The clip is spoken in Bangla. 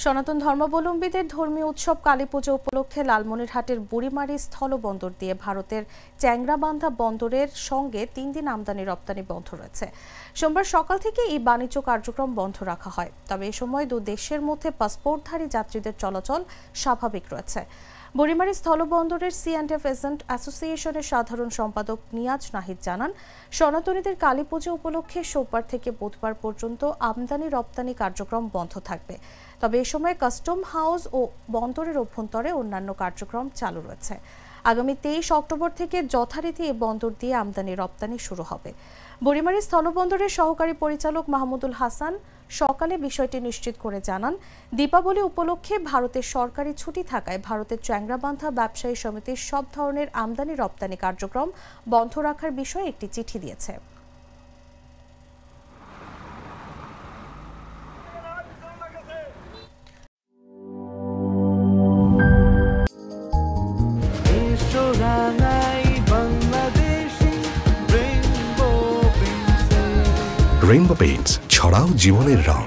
সনাতন ধর্মাবলম্বীদের ধর্মীয় উৎসব কালীপুজো উপলক্ষে লালমনিরহাটের বুড়িমারি স্থলবন্দর দিয়ে ভারতের চ্যাংরাবান্ধা বন্দরের সঙ্গে 3 দিন আমদানি রপ্তানি বন্ধ রয়েছে। সোমবার সকাল থেকে এই বাণিজ্য কার্যক্রম বন্ধ রাখা হয়, তবে এ সময় দুই দেশের মধ্যে পাসপোর্টধারী যাত্রীদের চলাচল স্বাভাবিক রয়েছে। বুড়িমারি স্থলবন্দরের C&F এজেন্ট অ্যাসোসিয়েশনের সাধারণ সম্পাদক নিয়াজ নাহিদ জানান, সনাতনীদের কালীপুজো উপলক্ষে সোমবার থেকে বুধবার পর্যন্ত আমদানি রপ্তানি কার্যক্রম বন্ধ থাকবে, তবে এ সময় কাস্টম হাউস ও বন্দরের অভ্যন্তরে অন্যান্য কার্যক্রম চালু রয়েছে। আগামী 23 অক্টোবর থেকে যথারীতি এই বন্দর দিয়ে আমদানি রপ্তানি শুরু হবে। বুড়িমারি স্থলবন্দরের সহকারী পরিচালক মাহমুদুল হাসান সকালে বিষয়টি নিশ্চিত করে জানান, দীপাবলি উপলক্ষে ভারতের সরকারি ছুটি থাকায় ভারতের চ্যাংরাবান্ধা ব্যবসায়ী সমিতির সব ধরনের আমদানি রপ্তানি কার্যক্রম বন্ধ রাখার বিষয়ে একটি চিঠি দিয়েছে। রেইনবো পেইন্টস, ছড়াও জীবনের রং।